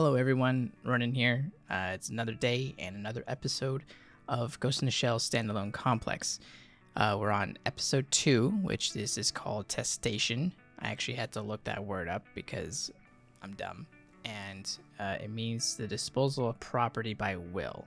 Hello everyone, Ronan here. It's another day and another episode of Ghost in the Shell Standalone Complex. We're on episode 2, which this is called Testation. I actually had to look that word up because I'm dumb. And it means the disposal of property by will.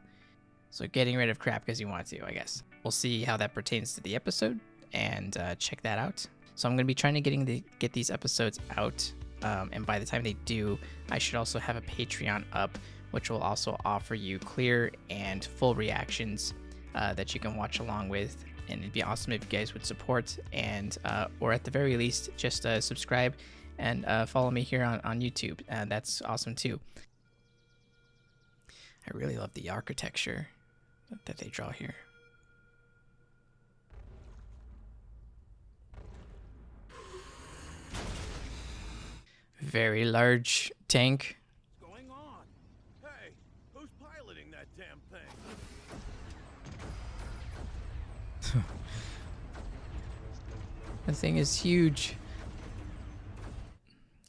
So getting rid of crap because you want to, I guess. We'll see how that pertains to the episode and check that out. So I'm going to be trying to get these episodes out. And by the time they do, I should also have a Patreon up, which will also offer you clear and full reactions that you can watch along with. And it'd be awesome if you guys would support and, or at the very least, just subscribe and follow me here on YouTube. That's awesome too. I really love the architecture that they draw here. Very large tank. What's going on? Hey, who's piloting that damn thing? The thing is huge.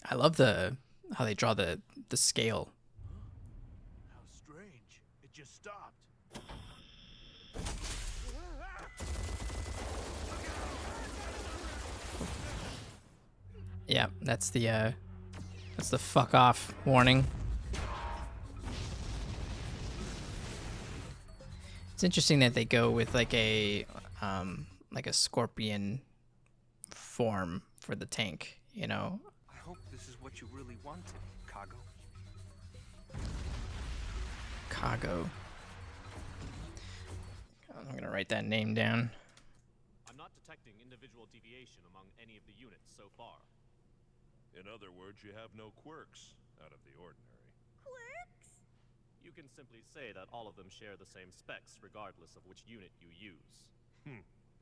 I love how they draw the scale. How strange. It just stopped. Yeah, that's the fuck off warning. It's interesting that they go with like a scorpion form for the tank, you know. I hope this is what you really wanted, Kago. Kago. I'm gonna write that name down. I'm not detecting individual deviation among any of the units so far. In other words, you have no quirks out of the ordinary. Quirks? You can simply say that all of them share the same specs regardless of which unit you use.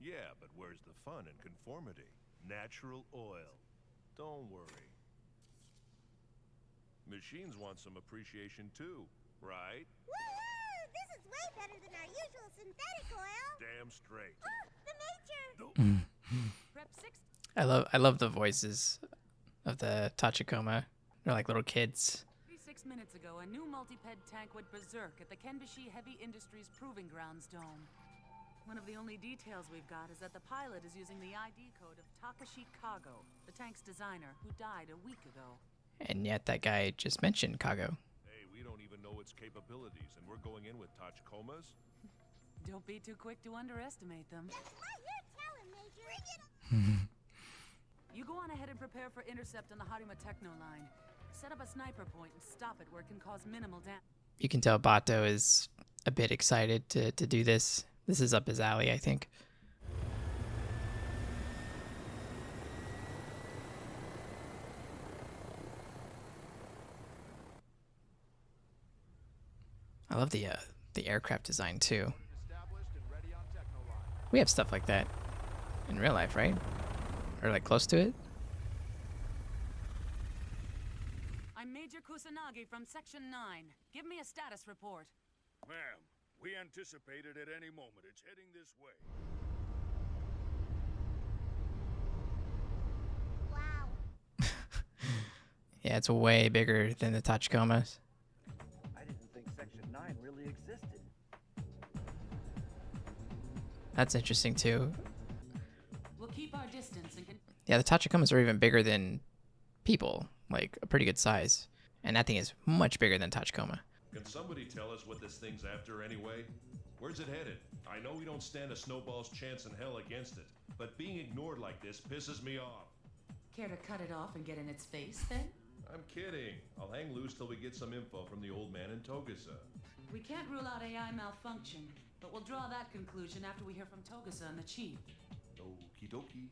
Yeah, but where's the fun and conformity? Natural oil. Don't worry. Machines want some appreciation too, right? Woo! This is way better than our usual synthetic oil. Damn straight. Oh, the Major! Prep 6. I love the voices of the Tachikoma. They're like little kids. 36 minutes ago, a new multi-ped tank went berserk at the Kenbishi Heavy Industries Proving Grounds Dome. One of the only details we've got is that the pilot is using the ID code of Takashi Kago, the tank's designer, who died a week ago. And yet that guy just mentioned Kago. Hey, we don't even know its capabilities, and we're going in with Tachikomas? Don't be too quick to underestimate them. That's what you're telling, Major. Bring it on. You go on ahead and prepare for intercept on the Harima Techno line. Set up a sniper point and stop it where it can cause minimal damage. You can tell Bato is a bit excited to do this. This is up his alley, I think. I love the aircraft design too. We have stuff like that in real life, right? Or like close to it. I'm Major Kusanagi from Section 9. Give me a status report. Ma'am, we anticipated at any moment it's heading this way. Wow. Yeah, it's way bigger than the Tachikomas. I didn't think Section 9 really existed. That's interesting too. We'll keep our distance and Yeah, the Tachikomas are even bigger than people, like a pretty good size. And that thing is much bigger than Tachikoma. Can somebody tell us what this thing's after anyway? Where's it headed? I know we don't stand a snowball's chance in hell against it, but being ignored like this pisses me off. care to cut it off and get in its face, then? I'm kidding. I'll hang loose till we get some info from the old man in Togusa. We can't rule out AI malfunction, but we'll draw that conclusion after we hear from Togusa and the chief. Okie dokie.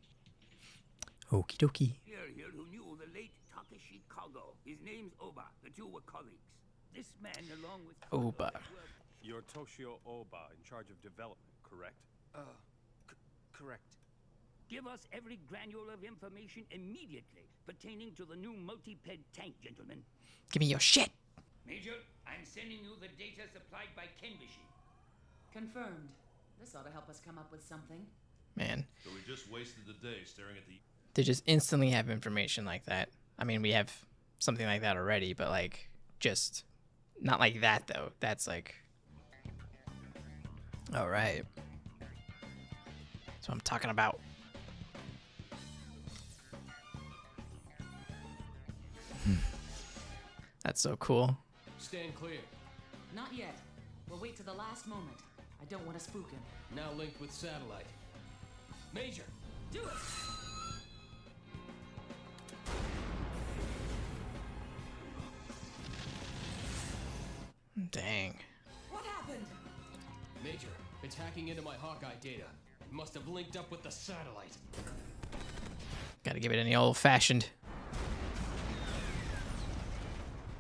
Okie dokie. Here who knew the late Takashi Kago. His name's Oba. The two were colleagues. This man, along with Kago, Oba. has worked- You're Toshio Oba, in charge of development, correct? Correct. Give us every granule of information immediately pertaining to the new multi-ped tank, gentlemen. Give me your shit. Major, I'm sending you the data supplied by Kenbishi. Confirmed. This ought to help us come up with something. Man, So we just wasted the day staring at the... to just instantly have information like that. I mean, we have something like that already, but like just not like that though. That's like, all right. That's what I'm talking about. That's so cool. Stand clear. Not yet. We'll wait to the last moment. I don't want to spook him. Now linked with satellite. Major! Do it! Dang. What happened? Major, it's hacking into my Hawkeye data. It must have linked up with the satellite. Gotta give it any old-fashioned.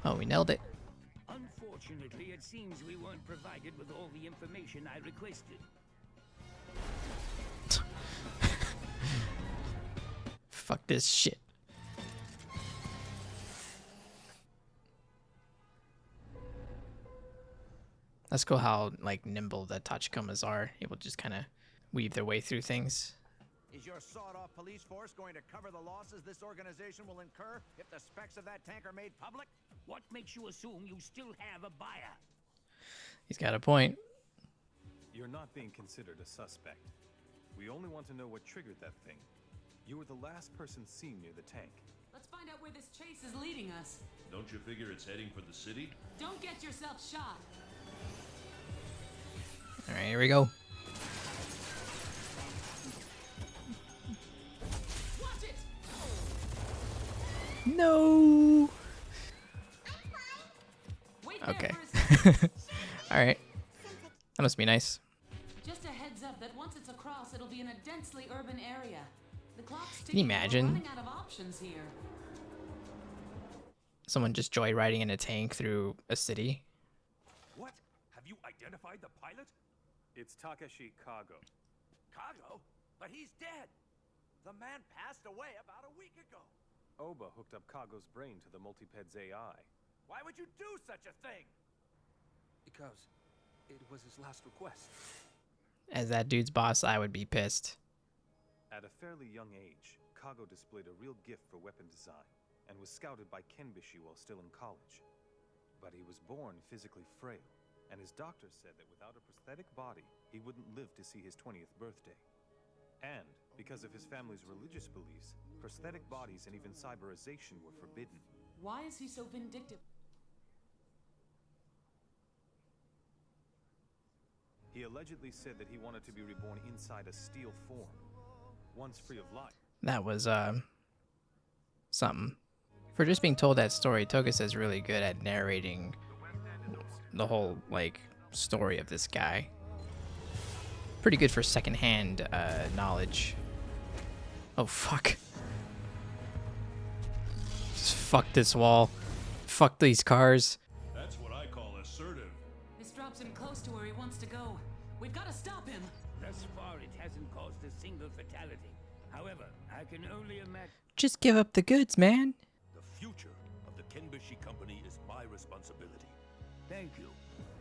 Oh, we nailed it. Unfortunately, it seems we weren't provided with all the information I requested. Fuck this shit. That's cool how like nimble the Tachikomas are, able to just kind of weave their way through things. Is your sawed-off police force going to cover the losses this organization will incur if the specs of that tank are made public? What makes you assume you still have a buyer? He's got a point. You're not being considered a suspect. We only want to know what triggered that thing. You were the last person seen near the tank. Let's find out where this chase is leading us. Don't you figure it's heading for the city? Don't get yourself shot. All right, here we go. Watch it! No. Wait there Okay. for a second. All right. That must be nice. Just a heads up that once it's across, it'll be in a densely urban area. The clock's Can you ticking. We're imagine? running out of options here. Someone just joyriding in a tank through a city. What? Have you identified the pilot? It's Takeshi Kago. Kago? But he's dead. The man passed away about a week ago. Oba hooked up Kago's brain to the Multiped's AI. Why would you do such a thing? Because it was his last request. As that dude's boss, I would be pissed. At a fairly young age, Kago displayed a real gift for weapon design and was scouted by Kenbishi while still in college. But he was born physically frail, and his doctor said that without a prosthetic body, he wouldn't live to see his 20th birthday. And, because of his family's religious beliefs, prosthetic bodies and even cyberization were forbidden. Why is he so vindictive? He allegedly said that he wanted to be reborn inside a steel form, once free of life. That was something. For just being told that story, Tokusa's really good at narrating the whole like story of this guy. Pretty good for secondhand knowledge. Oh fuck. Just fuck this wall. Fuck these cars. That's what I call assertive. This drops him close to where he wants to go. We've got to stop him. Thus far, it hasn't caused a single fatality. However, I can only imagine. Just give up the goods, man. The future of the Kenbishi Company is my responsibility. Thank you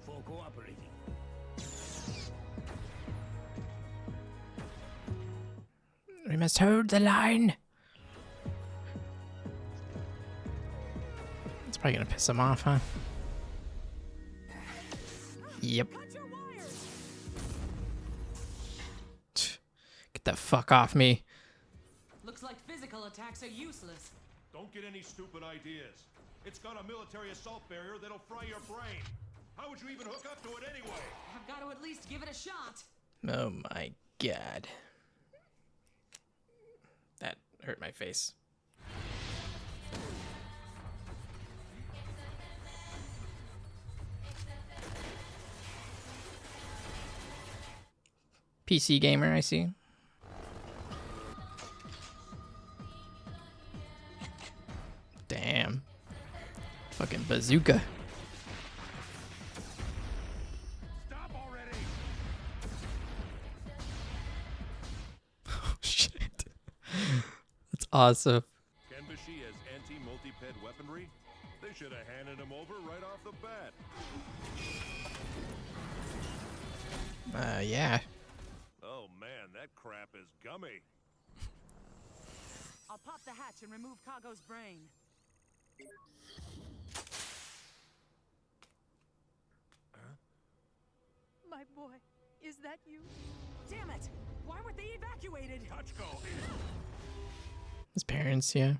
for cooperating. We must hold the line. It's probably gonna piss him off, huh? Yep. Get the fuck off me. Looks like physical attacks are useless. Don't get any stupid ideas. It's got a military assault barrier that'll fry your brain. How would you even hook up to it anyway? I've got to at least give it a shot. Oh my god. That hurt my face. PC gamer, I see. Damn. Fucking bazooka. Stop already! Oh shit. That's awesome. Kenbishi has anti-multiped weaponry? They should have handed him over right off the bat. Yeah. Oh man, that crap is gummy. I'll pop the hatch and remove Kago's brain. My boy, is that you? Damn it! Why weren't they evacuated? Tachiko! His parents, yeah.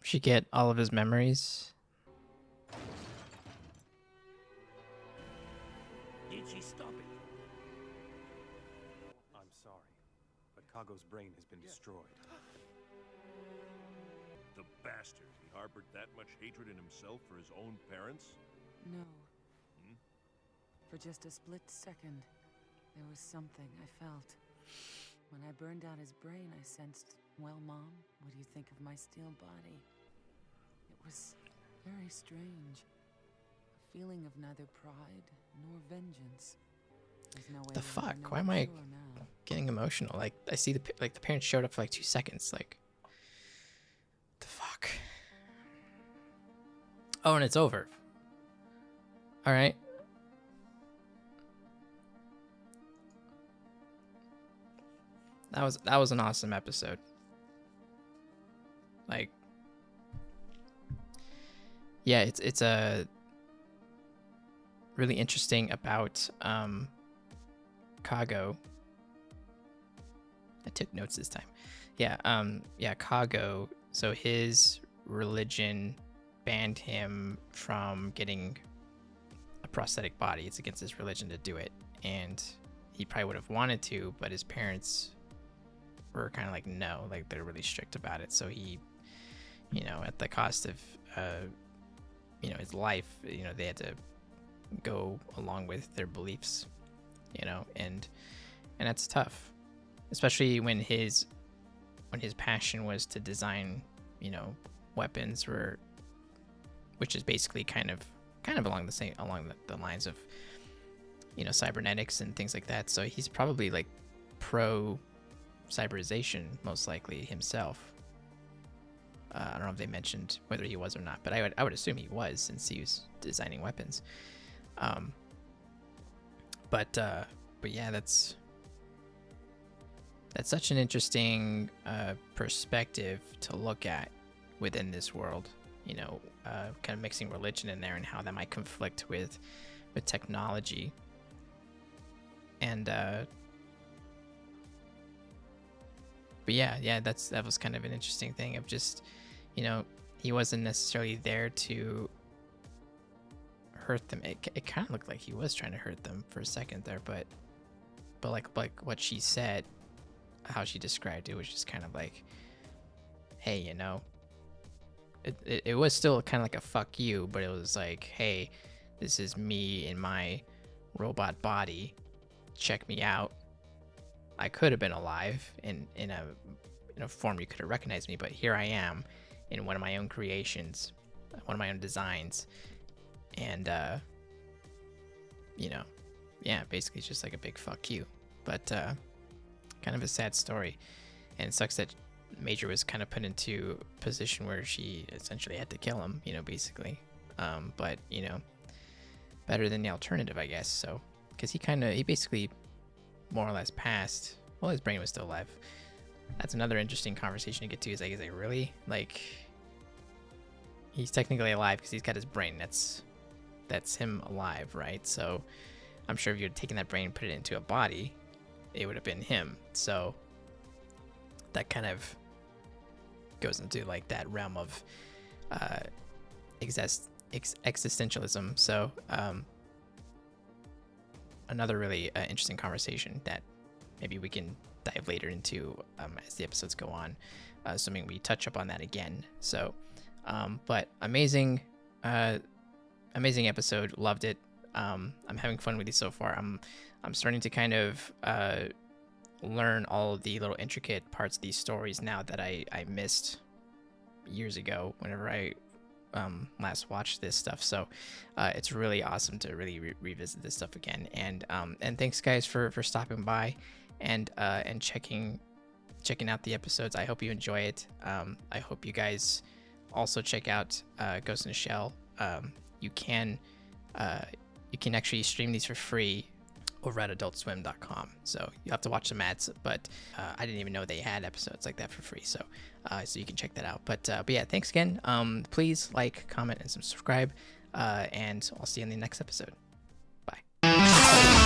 She get all of his memories. Did she stop it? I'm sorry, but Kago's brain has been destroyed. The bastard. He harbored that much hatred in himself for his own parents? No. Hmm? For just a split second, there was something I felt. When I burned out his brain, I sensed, well, Mom, what do you think of my steel body? It was very strange. A feeling of neither pride nor vengeance. There's no way The that I fuck? know Why am for I sure now. getting emotional? Like, I see the parents showed up for like 2 seconds. Like, the fuck? Oh, and it's over. All right. That was an awesome episode. Like, yeah, it's a really interesting about Kago. I took notes this time. Yeah, Kago. So his religion banned him from getting a prosthetic body. It's against his religion to do it, and he probably would have wanted to, but his parents were kind of like, no, like they're really strict about it. So he, at the cost of his life, they had to go along with their beliefs, and that's tough, especially when his passion was to design, weapons, which is basically kind of along the lines of, cybernetics and things like that. So he's probably like pro cyberization, most likely himself. I don't know if they mentioned whether he was or not, but I would assume he was, since he was designing weapons. But yeah, that's such an interesting perspective to look at within this world. Kind of mixing religion in there and how that might conflict with technology. And but yeah, that was kind of an interesting thing of just, he wasn't necessarily there to hurt them. It kind of looked like he was trying to hurt them for a second there, but like what she said, how she described it was just kind of like, hey, it was still kind of like a fuck you, but it was like, hey, this is me in my robot body. Check me out. I could have been alive in a form you could have recognized me, but here I am in one of my own creations, one of my own designs, and basically it's just like a big fuck you. But kind of a sad story, and it sucks that Major was kind of put into a position where she essentially had to kill him, basically. But better than the alternative, I guess. So, because he basically more or less passed. Well, his brain was still alive. That's another interesting conversation to get to. Is like really, like, he's technically alive because he's got his brain. That's him alive, right? So I'm sure if you had taken that brain and put it into a body, it would have been him. So that kind of goes into like that realm of existentialism. So another really interesting conversation that maybe we can dive later into as the episodes go on, assuming we touch up on that again. So but amazing episode. Loved it. I'm having fun with these so far. I'm starting to kind of learn all of the little intricate parts of these stories now that I missed years ago whenever I last watched this stuff. So it's really awesome to really revisit this stuff again. And thanks guys for stopping by and checking out the episodes. I hope you enjoy it. I hope you guys also check out Ghost in the Shell. You can actually stream these for free over at adultswim.com. So you have to watch some ads, but I didn't even know they had episodes like that for free. So you can check that out. But yeah, thanks again. Please like, comment, and subscribe. And I'll see you in the next episode. Bye.